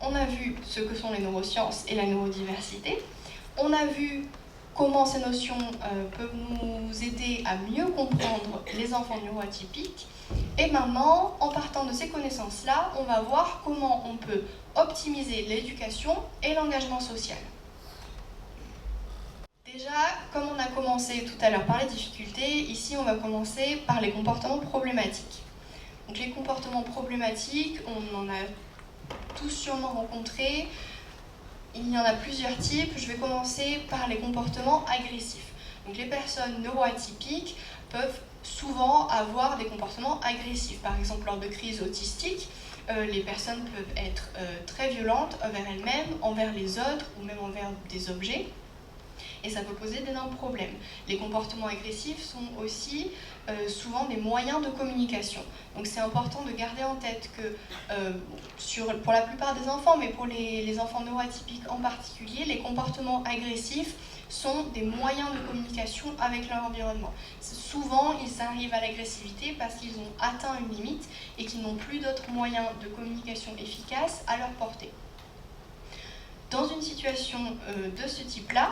on a vu ce que sont les neurosciences et la neurodiversité. On a vu comment ces notions peuvent nous aider à mieux comprendre les enfants neuroatypiques. Et maintenant, en partant de ces connaissances-là, on va voir comment on peut optimiser l'éducation et l'engagement social. Déjà, comme on a commencé tout à l'heure par les difficultés, ici on va commencer par les comportements problématiques. Donc les comportements problématiques, on en a tous sûrement rencontrés. Il y en a plusieurs types. Je vais commencer par les comportements agressifs. Donc les personnes neuroatypiques peuvent souvent avoir des comportements agressifs. Par exemple, lors de crises autistiques, les personnes peuvent être très violentes envers elles-mêmes, envers les autres ou même envers des objets. Et ça peut poser d'énormes problèmes. Les comportements agressifs sont aussi souvent des moyens de communication. Donc c'est important de garder en tête que pour la plupart des enfants, mais pour les enfants neuroatypiques en particulier, les comportements agressifs sont des moyens de communication avec leur environnement. Souvent, ils arrivent à l'agressivité parce qu'ils ont atteint une limite et qu'ils n'ont plus d'autres moyens de communication efficaces à leur portée. Dans une situation de ce type-là,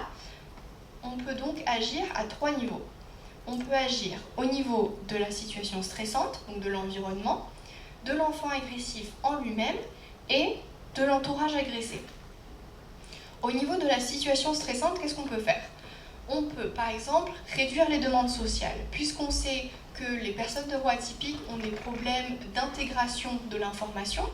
on peut donc agir à 3 niveaux. On peut agir au niveau de la situation stressante, donc de l'environnement, de l'enfant agressif en lui-même et de l'entourage agressé. Au niveau de la situation stressante, qu'est-ce qu'on peut faire? On peut, par exemple, réduire les demandes sociales, puisqu'on sait que les personnes neuroatypiques ont des problèmes d'intégration de l'information.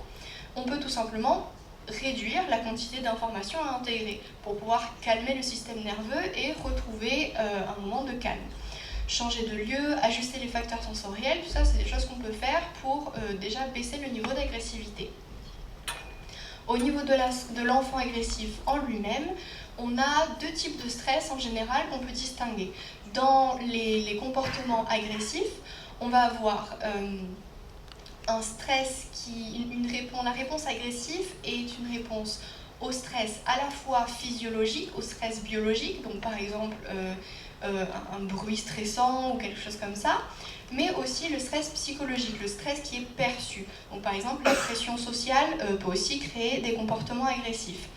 On peut tout simplement réduire la quantité d'informations à intégrer pour pouvoir calmer le système nerveux et retrouver un moment de calme. Changer de lieu, ajuster les facteurs sensoriels, tout ça c'est des choses qu'on peut faire pour déjà baisser le niveau d'agressivité. Au niveau de l'enfant agressif en lui-même, on a 2 types de stress en général qu'on peut distinguer. Dans les comportements agressifs, on va avoir un stress la réponse agressive est une réponse au stress à la fois physiologique, au stress biologique, donc par exemple un bruit stressant ou quelque chose comme ça, mais aussi le stress psychologique, le stress qui est perçu. Donc par exemple, la pression sociale peut aussi créer des comportements agressifs.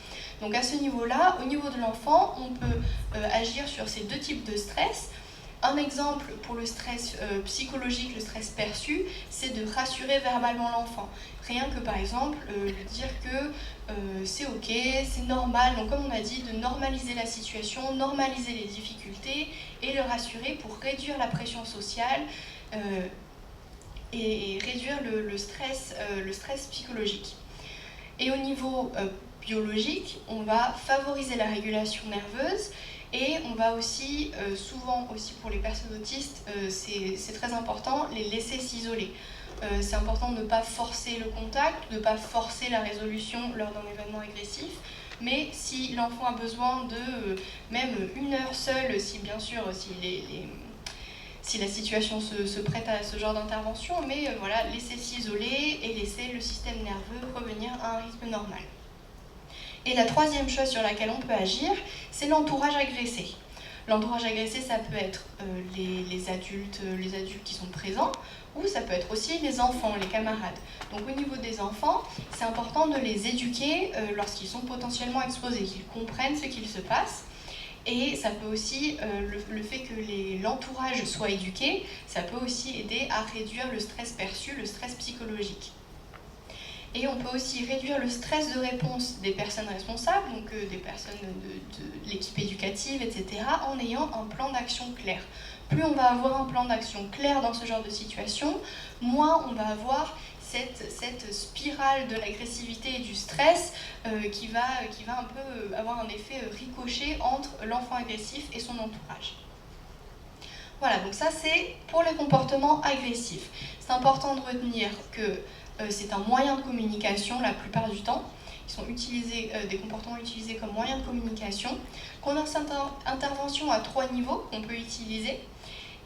Donc à ce niveau-là, au niveau de l'enfant, on peut agir sur ces 2 types de stress. Un exemple pour le stress psychologique, le stress perçu, c'est de rassurer verbalement l'enfant. Rien que par exemple lui dire que c'est ok, c'est normal. Donc comme on a dit, de normaliser la situation, normaliser les difficultés et le rassurer pour réduire la pression sociale et réduire le stress psychologique. Et au niveau biologique, on va favoriser la régulation nerveuse. Et on va aussi, souvent aussi pour les personnes autistes, c'est très important, les laisser s'isoler. C'est important de ne pas forcer le contact, de ne pas forcer la résolution lors d'un événement agressif. Mais si l'enfant a besoin de même 1 heure seule, si bien sûr, si la situation se prête à ce genre d'intervention, mais voilà, laisser s'isoler et laisser le système nerveux revenir à un rythme normal. Et la 3e chose sur laquelle on peut agir, c'est l'entourage agressé. L'entourage agressé, ça peut être les adultes qui sont présents, ou ça peut être aussi les enfants, les camarades. Donc au niveau des enfants, c'est important de les éduquer lorsqu'ils sont potentiellement exposés, qu'ils comprennent ce qu'il se passe. Et ça peut aussi, le fait que l'entourage soit éduqué, ça peut aussi aider à réduire le stress perçu, le stress psychologique. Et on peut aussi réduire le stress de réponse des personnes responsables, donc des personnes de l'équipe éducative, etc., en ayant un plan d'action clair. Plus on va avoir un plan d'action clair dans ce genre de situation, moins on va avoir cette spirale de l'agressivité et du stress qui va un peu avoir un effet ricochet entre l'enfant agressif et son entourage. Voilà, donc ça c'est pour les comportements agressifs. C'est important de retenir que c'est un moyen de communication la plupart du temps. Ils sont utilisés, des comportements utilisés comme moyen de communication, qu'on a cette intervention à 3 niveaux qu'on peut utiliser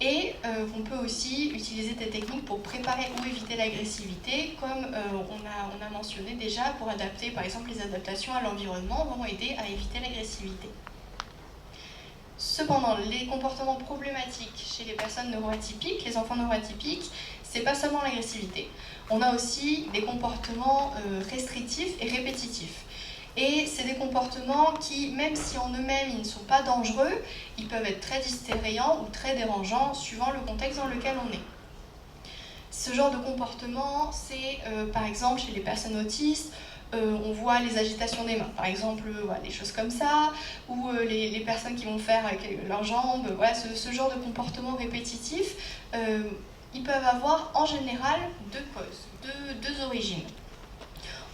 et qu'on peut aussi utiliser des techniques pour préparer ou éviter l'agressivité, comme on a mentionné déjà, pour adapter, par exemple, les adaptations à l'environnement vont aider à éviter l'agressivité. Cependant, les comportements problématiques chez les personnes neuroatypiques, les enfants neuroatypiques, c'est pas seulement l'agressivité. On a aussi des comportements restrictifs et répétitifs. Et c'est des comportements qui, même si en eux-mêmes ils ne sont pas dangereux, ils peuvent être très distrayants ou très dérangeants suivant le contexte dans lequel on est. Ce genre de comportement, c'est par exemple chez les personnes autistes, on voit les agitations des mains, par exemple, voilà, des choses comme ça, ou les personnes qui vont faire avec leurs jambes, voilà, ce genre de comportement répétitif, ils peuvent avoir en général deux causes, deux origines.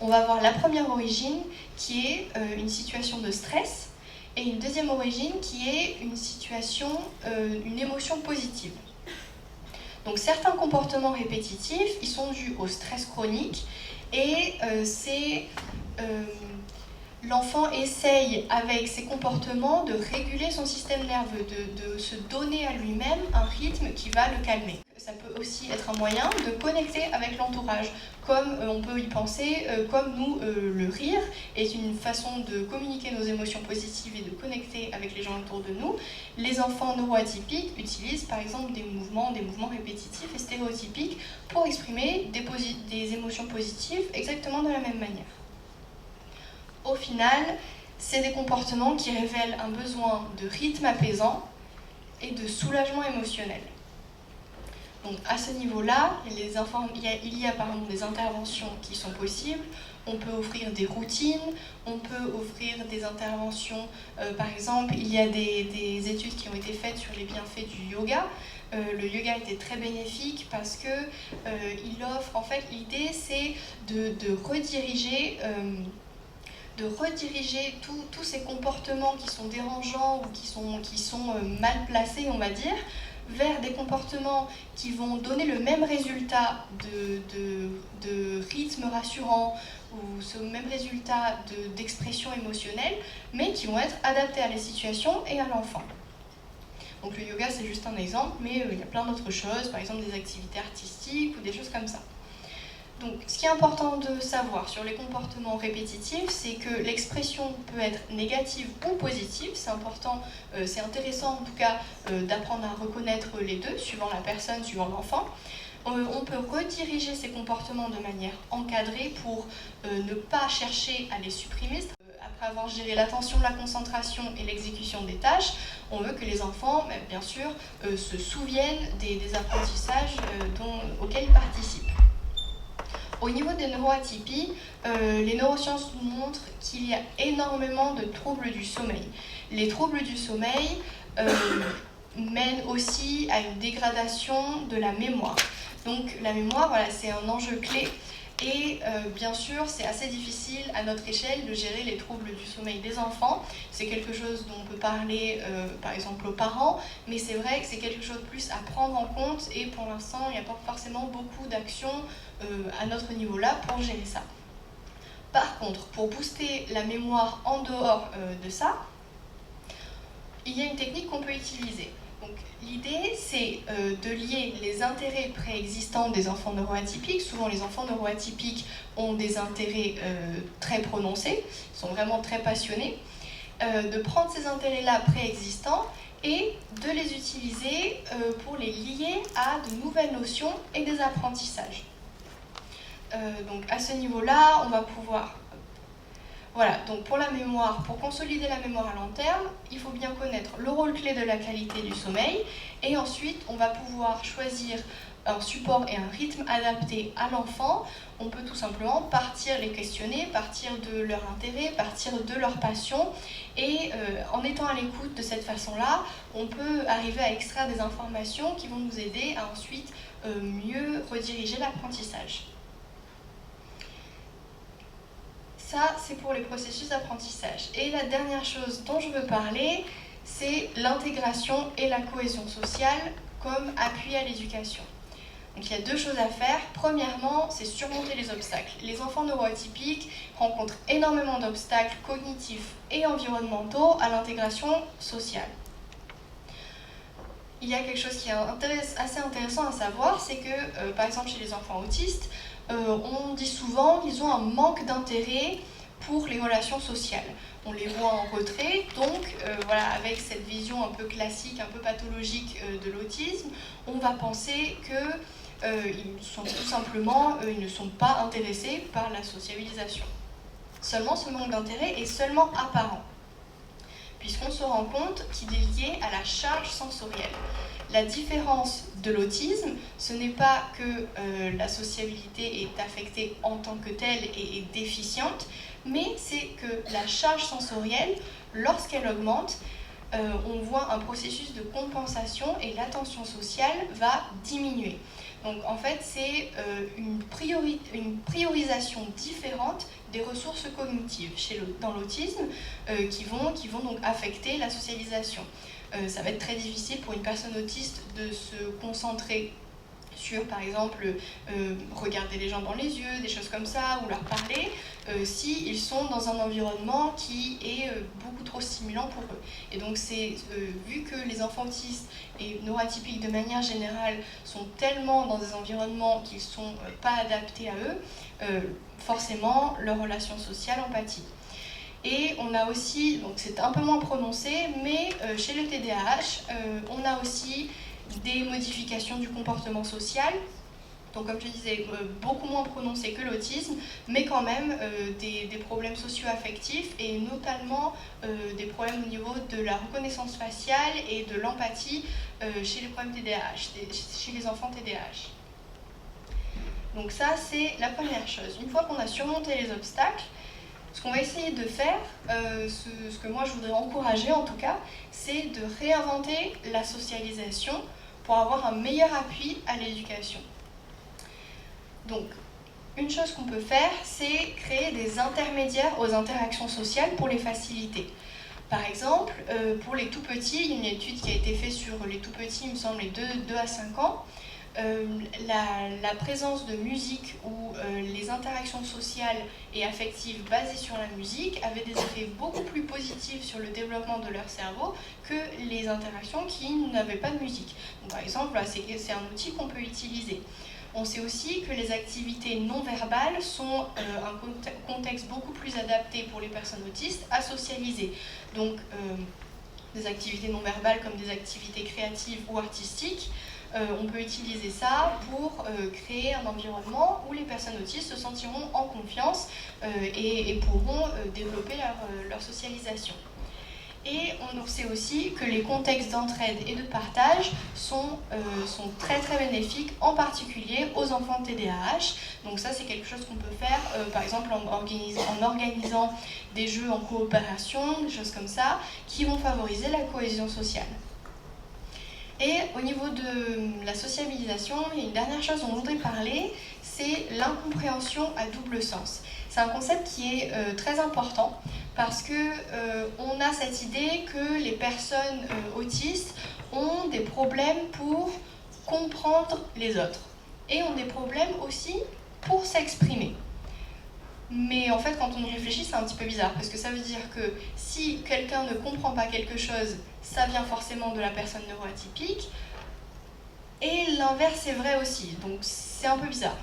On va voir la première origine qui est une situation de stress et une deuxième origine qui est une situation, une émotion positive. Donc certains comportements répétitifs, ils sont dus au stress chronique et l'enfant essaye avec ses comportements de réguler son système nerveux, de se donner à lui-même un rythme qui va le calmer. Ça peut aussi être un moyen de connecter avec l'entourage, comme on peut y penser, comme nous, le rire est une façon de communiquer nos émotions positives et de connecter avec les gens autour de nous. Les enfants neuroatypiques utilisent par exemple des mouvements répétitifs et stéréotypiques pour exprimer des émotions positives exactement de la même manière. Au final, c'est des comportements qui révèlent un besoin de rythme apaisant et de soulagement émotionnel. Donc à ce niveau-là, il y a des interventions qui sont possibles. On peut offrir des routines, on peut offrir des interventions. Par exemple, il y a des études qui ont été faites sur les bienfaits du yoga. Le yoga était très bénéfique parce que il offre, en fait, l'idée c'est de rediriger tous ces comportements qui sont dérangeants ou qui sont mal placés, on va dire, vers des comportements qui vont donner le même résultat de rythme rassurant ou ce même résultat d'expression émotionnelle, mais qui vont être adaptés à la situation et à l'enfant. Donc le yoga, c'est juste un exemple, mais il y a plein d'autres choses, par exemple des activités artistiques ou des choses comme ça. Donc, ce qui est important de savoir sur les comportements répétitifs, c'est que l'expression peut être négative ou positive. C'est important, c'est intéressant en tout cas d'apprendre à reconnaître les deux, suivant la personne, suivant l'enfant. On peut rediriger ces comportements de manière encadrée pour ne pas chercher à les supprimer. Après avoir géré l'attention, la concentration et l'exécution des tâches, on veut que les enfants, bien sûr, se souviennent des apprentissages auxquels ils participent. Au niveau des neuroatypies, les neurosciences nous montrent qu'il y a énormément de troubles du sommeil. Les troubles du sommeil mènent aussi à une dégradation de la mémoire. Donc la mémoire, voilà, c'est un enjeu clé. Et bien sûr, c'est assez difficile à notre échelle de gérer les troubles du sommeil des enfants. C'est quelque chose dont on peut parler par exemple aux parents, mais c'est vrai que c'est quelque chose de plus à prendre en compte et pour l'instant, il n'y a pas forcément beaucoup d'actions à notre niveau-là pour gérer ça. Par contre, pour booster la mémoire en dehors de ça, il y a une technique qu'on peut utiliser. Donc, l'idée, c'est de lier les intérêts préexistants des enfants neuroatypiques. Souvent, les enfants neuroatypiques ont des intérêts très prononcés, ils sont vraiment très passionnés. De prendre ces intérêts-là préexistants et de les utiliser pour les lier à de nouvelles notions et des apprentissages. Donc, à ce niveau-là, on va pouvoir... Voilà, donc pour la mémoire, pour consolider la mémoire à long terme, il faut bien connaître le rôle clé de la qualité du sommeil et ensuite on va pouvoir choisir un support et un rythme adapté à l'enfant. On peut tout simplement les questionner, partir de leur intérêt, partir de leur passion et en étant à l'écoute de cette façon-là, on peut arriver à extraire des informations qui vont nous aider à ensuite mieux rediriger l'apprentissage. Ça, c'est pour les processus d'apprentissage. Et la dernière chose dont je veux parler, c'est l'intégration et la cohésion sociale comme appui à l'éducation. Donc il y a deux choses à faire. Premièrement, c'est surmonter les obstacles. Les enfants neuroatypiques rencontrent énormément d'obstacles cognitifs et environnementaux à l'intégration sociale. Il y a quelque chose qui est assez intéressant à savoir, c'est que, par exemple, chez les enfants autistes, on dit souvent qu'ils ont un manque d'intérêt pour les relations sociales. On les voit en retrait, donc voilà, avec cette vision un peu classique, un peu pathologique de l'autisme, on va penser que ils sont tout simplement, ils ne sont pas intéressés par la sociabilisation. Seulement, ce manque d'intérêt est seulement apparent, puisqu'on se rend compte qu'il est lié à la charge sensorielle. La différence de l'autisme, ce n'est pas que la sociabilité est affectée en tant que telle et est déficiente, mais c'est que la charge sensorielle, lorsqu'elle augmente, on voit un processus de compensation et l'attention sociale va diminuer. Donc en fait, c'est une priorisation différente des ressources cognitives dans l'autisme qui vont donc affecter la socialisation. Ça va être très difficile pour une personne autiste de se concentrer sur, par exemple, regarder les gens dans les yeux, des choses comme ça, ou leur parler, s'ils sont dans un environnement qui est beaucoup trop stimulant pour eux. Et donc, vu que les enfants autistes et neuroatypiques de manière générale sont tellement dans des environnements qui ne sont pas adaptés à eux, forcément, leur relation sociale en pâtit. Et on a aussi, donc c'est un peu moins prononcé, mais chez le TDAH, on a aussi des modifications du comportement social. Donc comme je disais, beaucoup moins prononcé que l'autisme, mais quand même des problèmes socio-affectifs et notamment des problèmes au niveau de la reconnaissance faciale et de l'empathie chez les problèmes TDAH, chez les enfants TDAH. Donc ça, c'est la première chose. Une fois qu'on a surmonté les obstacles, ce qu'on va essayer de faire, ce que moi je voudrais encourager en tout cas, c'est de réinventer la socialisation pour avoir un meilleur appui à l'éducation. Donc, une chose qu'on peut faire, c'est créer des intermédiaires aux interactions sociales pour les faciliter. Par exemple, pour les tout-petits, il y a une étude qui a été faite sur les tout-petits, il me semble, les 2 à 5 ans. La présence de musique ou les interactions sociales et affectives basées sur la musique avaient des effets beaucoup plus positifs sur le développement de leur cerveau que les interactions qui n'avaient pas de musique. Donc, par exemple, là, c'est un outil qu'on peut utiliser. On sait aussi que les activités non verbales sont un contexte beaucoup plus adapté pour les personnes autistes à socialiser. Donc, des activités non verbales comme des activités créatives ou artistiques, on peut utiliser ça pour créer un environnement où les personnes autistes se sentiront en confiance et pourront développer leur socialisation. Et on sait aussi que les contextes d'entraide et de partage sont très très bénéfiques, en particulier aux enfants TDAH. Donc ça, c'est quelque chose qu'on peut faire, par exemple en organisant des jeux en coopération, des choses comme ça, qui vont favoriser la cohésion sociale. Et au niveau de la sociabilisation, il y a une dernière chose dont on voudrait parler, c'est l'incompréhension à double sens. C'est un concept qui est très important parce qu'on a cette idée que les personnes autistes ont des problèmes pour comprendre les autres et ont des problèmes aussi pour s'exprimer. Mais en fait, quand on y réfléchit, c'est un petit peu bizarre, parce que ça veut dire que si quelqu'un ne comprend pas quelque chose, ça vient forcément de la personne neuroatypique, et l'inverse est vrai aussi, donc c'est un peu bizarre.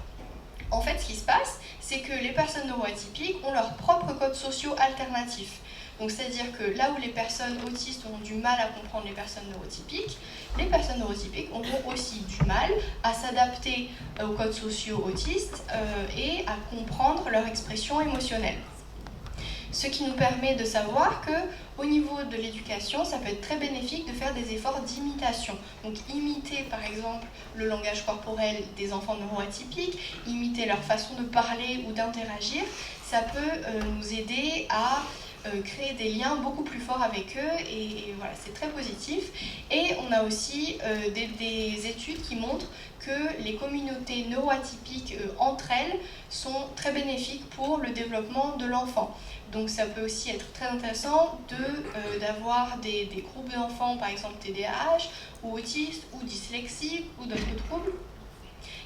En fait, ce qui se passe, c'est que les personnes neuroatypiques ont leurs propres codes sociaux alternatifs. Donc c'est-à-dire que là où les personnes autistes ont du mal à comprendre les personnes neurotypiques, les personnes neurotypiques auront aussi du mal à s'adapter aux codes sociaux autistes et à comprendre leur expression émotionnelle. Ce qui nous permet de savoir qu'au niveau de l'éducation, ça peut être très bénéfique de faire des efforts d'imitation. Donc imiter par exemple le langage corporel des enfants neuroatypiques, imiter leur façon de parler ou d'interagir, ça peut nous aider à créer des liens beaucoup plus forts avec eux et voilà, c'est très positif. Et on a aussi des études qui montrent que les communautés neuroatypiques entre elles sont très bénéfiques pour le développement de l'enfant. Donc ça peut aussi être très intéressant d'avoir des groupes d'enfants, par exemple TDAH, ou autistes, ou dyslexiques, ou d'autres troubles,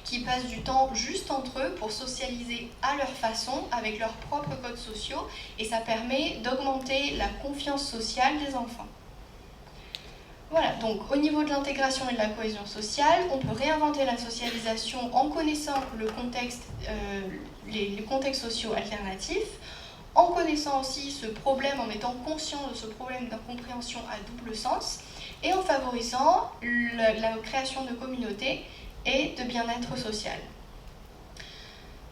qui passent du temps juste entre eux pour socialiser à leur façon, avec leurs propres codes sociaux, et ça permet d'augmenter la confiance sociale des enfants. Voilà, donc au niveau de l'intégration et de la cohésion sociale, on peut réinventer la socialisation en connaissant les contextes sociaux alternatifs, en connaissant aussi ce problème, en étant conscient de ce problème d'incompréhension à double sens, et en favorisant la création de communautés et de bien-être social.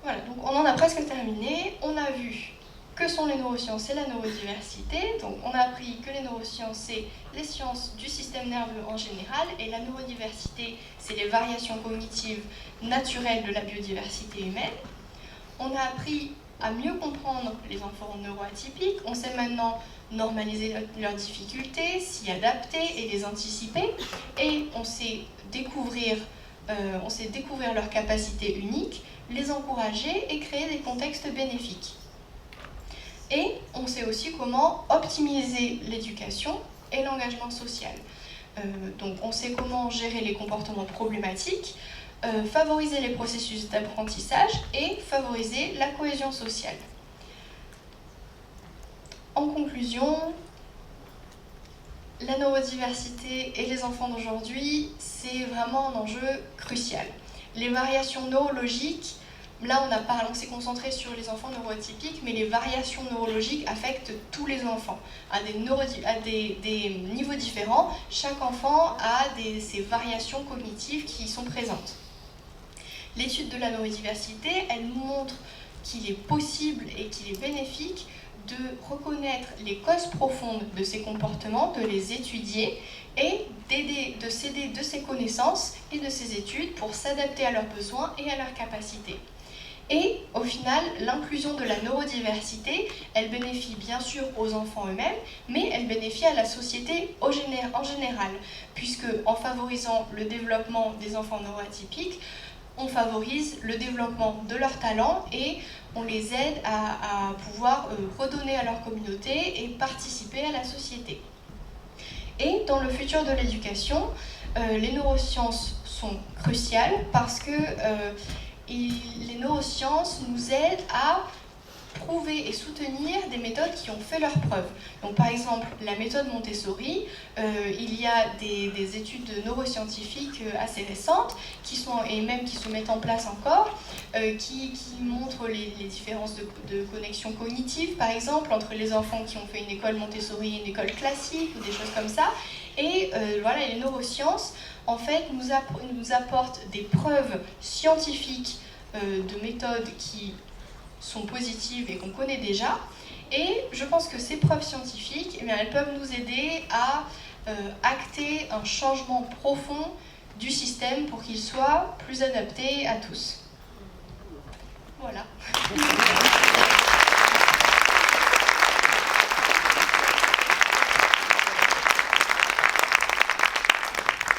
Voilà, donc on en a presque terminé. On a vu que sont les neurosciences et la neurodiversité. Donc on a appris que les neurosciences, c'est les sciences du système nerveux en général, et la neurodiversité, c'est les variations cognitives naturelles de la biodiversité humaine. On a appris à mieux comprendre les enfants neuroatypiques. On sait maintenant normaliser leurs difficultés, s'y adapter et les anticiper. Et on sait découvrir leurs capacités uniques, les encourager et créer des contextes bénéfiques. Et on sait aussi comment optimiser l'éducation et l'engagement social. Donc on sait comment gérer les comportements problématiques, favoriser les processus d'apprentissage et favoriser la cohésion sociale. En conclusion, la neurodiversité et les enfants d'aujourd'hui, c'est vraiment un enjeu crucial. Les variations neurologiques, là on s'est concentré sur les enfants neuroatypiques, mais les variations neurologiques affectent tous les enfants à des niveaux différents. Chaque enfant a ces variations cognitives qui sont présentes. L'étude de la neurodiversité, elle nous montre qu'il est possible et qu'il est bénéfique de reconnaître les causes profondes de ces comportements, de les étudier et de s'aider de ces connaissances et de ces études pour s'adapter à leurs besoins et à leurs capacités. Et au final, l'inclusion de la neurodiversité, elle bénéficie bien sûr aux enfants eux-mêmes, mais elle bénéficie à la société en général, puisque en favorisant le développement des enfants neuroatypiques, on favorise le développement de leurs talents et on les aide à pouvoir redonner à leur communauté et participer à la société. Et dans le futur de l'éducation, les neurosciences sont cruciales parce que les neurosciences nous aident à prouver et soutenir des méthodes qui ont fait leurs preuves. Donc par exemple, la méthode Montessori, il y a des études neuroscientifiques assez récentes qui se mettent en place encore, qui montrent les différences de connexion cognitive, par exemple, entre les enfants qui ont fait une école Montessori et une école classique, ou des choses comme ça. Et voilà, les neurosciences, en fait, nous apportent des preuves scientifiques de méthodes qui sont positives et qu'on connaît déjà. Et je pense que ces preuves scientifiques, elles peuvent nous aider à acter un changement profond du système pour qu'il soit plus adapté à tous. Voilà.